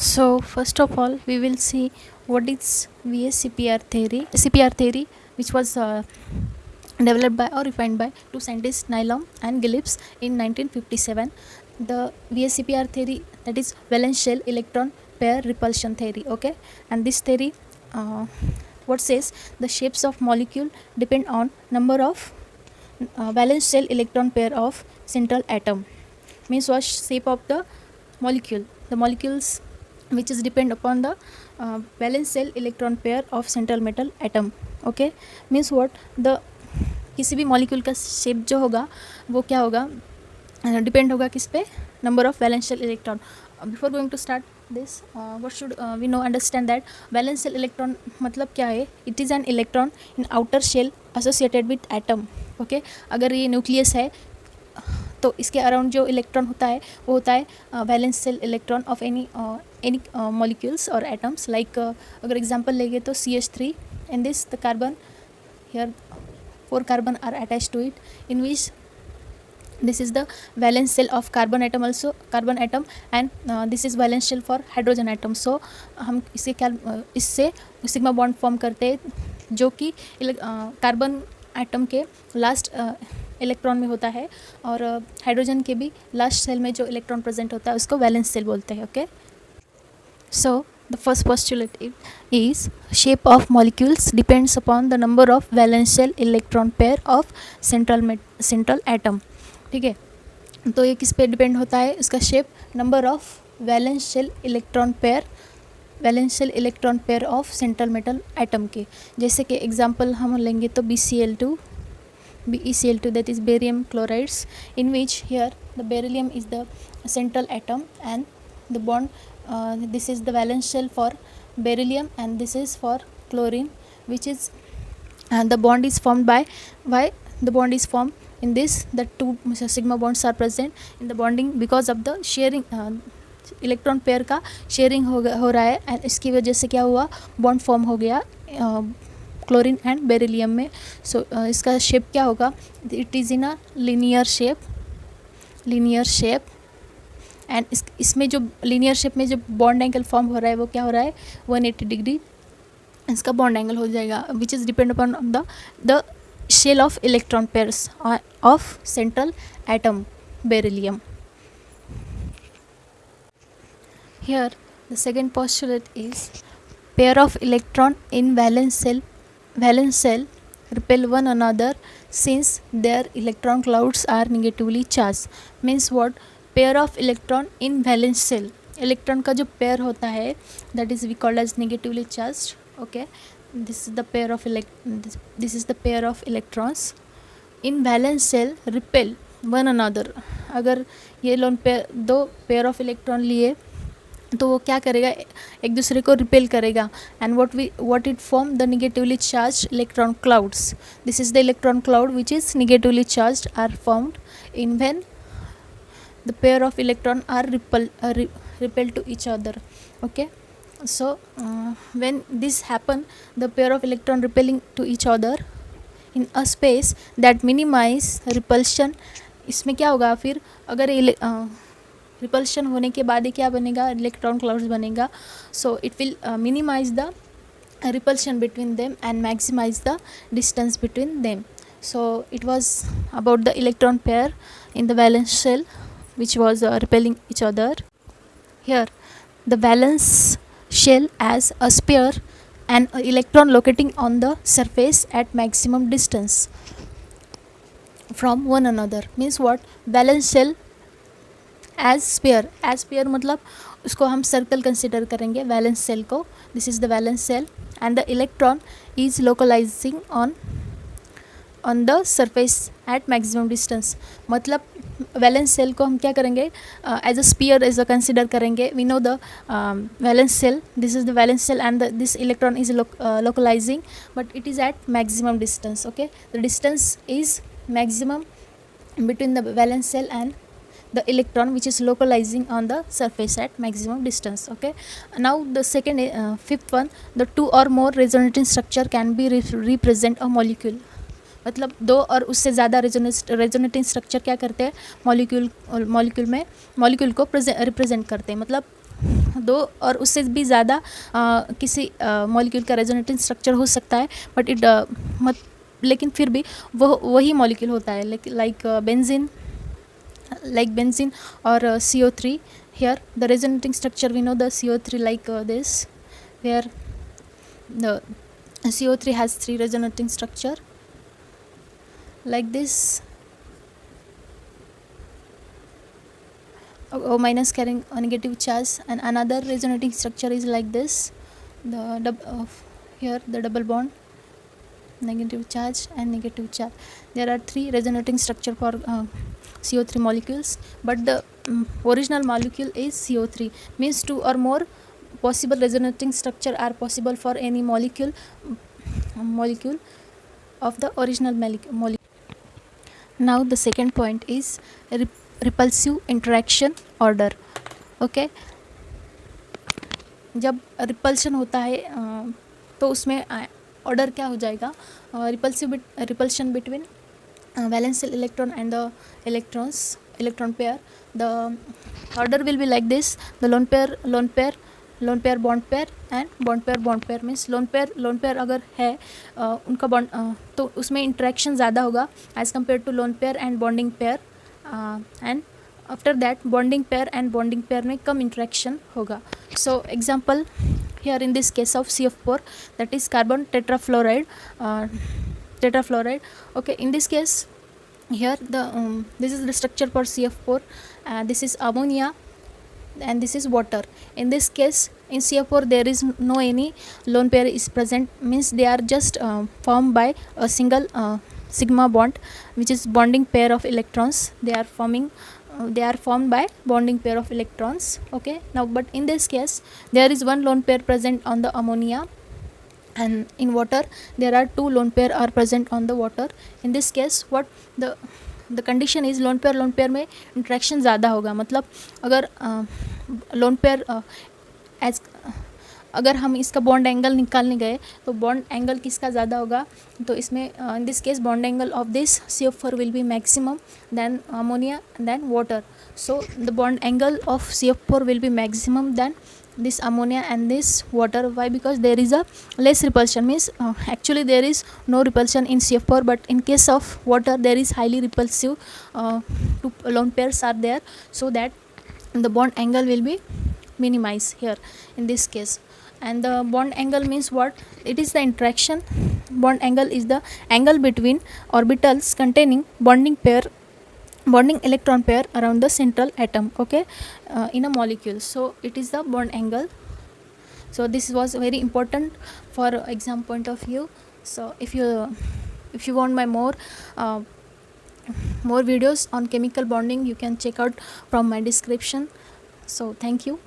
So first of all, we will see what is VSCPR theory. CPR theory, which was developed by or refined by two scientists, Nylam and Gillips, in 1957. The VSCPR theory, that is valence shell electron pair repulsion theory. Okay, and this theory, what says the shapes of molecule depend on number of valence shell electron pair of central atom. Means what shape of the molecule? The molecules which is depend upon the valence shell electron pair of central metal atom. Okay, means what, the किसी भी molecule का shape जो होगा वो क्या होगा, depend होगा किस पे, number of valence shell electron. Before going to start this, what should we know understand that valence shell electron मतलब क्या है. It is an electron in outer shell associated with atom. Okay, अगर ये nucleus है तो इसके around जो electron होता है वो होता है valence shell electron of any molecules और एटम्स. लाइक अगर एग्जांपल लेंगे तो CH3, in this the carbon, here 4 carbon are attached to it, in which this is the valence shell of carbon atom, also carbon atom, and this is valence shell for hydrogen atom. So हम इससे sigma bond form करते हैं जो कि carbon atom के last electron में होता है, और हाइड्रोजन के भी लास्ट सेल में जो इलेक्ट्रॉन प्रेजेंट होता है उसको वैलेंस सेल बोलते हैं. Okay, so the first postulate is shape of molecules depends upon the number of valence shell electron pair of central atom. ठीक है, तो ये किस पे डिपेंड होता है, इसका shape number of valence shell electron pair of central metal atom के. जैसे कि एग्जांपल हम लेंगे तो BeCl2, that is barium chlorides, in which here the beryllium is the central atom and the bond, this is the valence shell for beryllium and this is for chlorine, which is, and the bond is formed by, why the bond is formed in this, the two sigma bonds are present in the bonding because of the sharing, electron pair का sharing हो रहा है, and इसकी वजह से क्या हुआ, bond form हो गया क्लोरीन एंड बेरिलियम में. सो इसका शेप क्या होगा, it is in a linear shape, and इसमें जो लीनियर शेप में जो बॉन्ड एंगल फॉर्म हो रहा है वो क्या हो रहा है, 180 डिग्री इसका बॉन्ड एंगल हो जाएगा, which is depend upon the shell of electron pairs of central atom beryllium. Here the second postulate is pair of electron in valence shell repel one another since their electron clouds are negatively charged. Means what, pair of electron in valence shell, electron का जो pair होता है that is we call as negatively charged. Okay, this is the pair of electrons in valence shell repel one another. अगर ये loan दो pair of electron लिए तो वो क्या करेगा, एक दूसरे को रिपेल करेगा, and what it form the negatively charge electron clouds. This is the electron cloud which is negatively charge are formed in when the pair of electron are repel to each other. Okay, so when this happen, the pair of electron repelling to each other in a space that minimize repulsion. इसमें क्या होगा फिर, अगर repulsion होने के बाद ही क्या बनेगा, इलेक्ट्रॉन क्लाउड्स बनेगा. So it will minimize the repulsion between them and maximize the distance between them. So it was about the electron pair in the valence shell which was repelling each other. Here the valence shell as a sphere and an electron locating on the surface at maximum distance from one another. Means what, valence shell as sphere मतलब उसको हम circle consider करेंगे valence shell को. This is the valence shell and the electron is localizing on the surface at maximum distance. मतलब valence shell को हम क्या करेंगे, as a sphere as a consider करेंगे. We know the valence shell, this is the valence shell and this electron is localizing but it is at maximum distance. Okay, the distance is maximum between the valence shell and the electron which is localizing on the surface at maximum distance. Okay, now the fifth one, the two or more resonating structure can be represent a molecule. मतलब दो और उससे ज़्यादा resonating structure क्या करते हैं, molecule को represent करते हैं. मतलब दो और उससे भी ज़्यादा किसी मॉलिक्यूल का रेजोनेटिंग स्ट्रक्चर हो सकता है, बट लेकिन फिर भी वही मॉलिक्यूल होता है, like benzene or CO3. Here the resonating structure, we know the CO3 like this, where the CO3 has 3 resonating structure like this. O minus carrying a negative charge, and another resonating structure is like this. Here the double bond, negative charge and negative charge. There are 3 resonating structure for CO3 molecules, but the original molecule is CO3, means 2 or more possible resonating structure are possible for any molecule of the original molecule. Now the second point is repulsive interaction order. Okay, जब repulsion होता है तो उसमें order क्या हो जाएगा, repulsion between valence electron and the electron pair. The order will be like this: the lone pair bond pair and bond pair means lone pair अगर है उनका बॉन्ड तो उसमें इंटरेक्शन ज़्यादा होगा as compare to lone pair and bonding pair, and after that bonding pair में कम interaction होगा. So example here in this case of CF4, that is carbon tetrafluoride. Okay, in this case here this is the structure for CF4. This is ammonia and this is water. In this case in CF4 there is no any lone pair is present, means they are just formed by a single sigma bond, which is bonding pair of electrons. They are formed by bonding pair of electrons. Okay, now but in this case there is one lone pair present on the ammonia, and in water there are 2 lone pair are present on the water. In this case what the condition is, lone pair में interaction ज़्यादा होगा. मतलब अगर lone pair अगर हम इसका bond angle निकालने गए तो बॉन्ड एंगल किसका ज़्यादा होगा, तो इसमें in this case bond angle of this CF4 will be maximum than ammonia than water. So the bond angle of CF4 will be maximum than this ammonia and this water. Why? Because there is a less repulsion, means actually there is no repulsion in CF4, but in case of water there is highly repulsive, 2 lone pairs are there, so that the bond angle will be minimized here in this case. And the bond angle means what? It is the interaction. Bond angle is the angle between orbitals containing bonding electron pair around the central atom. Okay, in a molecule. So it is the bond angle. So this was very important for exam point of view. So if you want my more videos on chemical bonding, you can check out from my description. So thank you.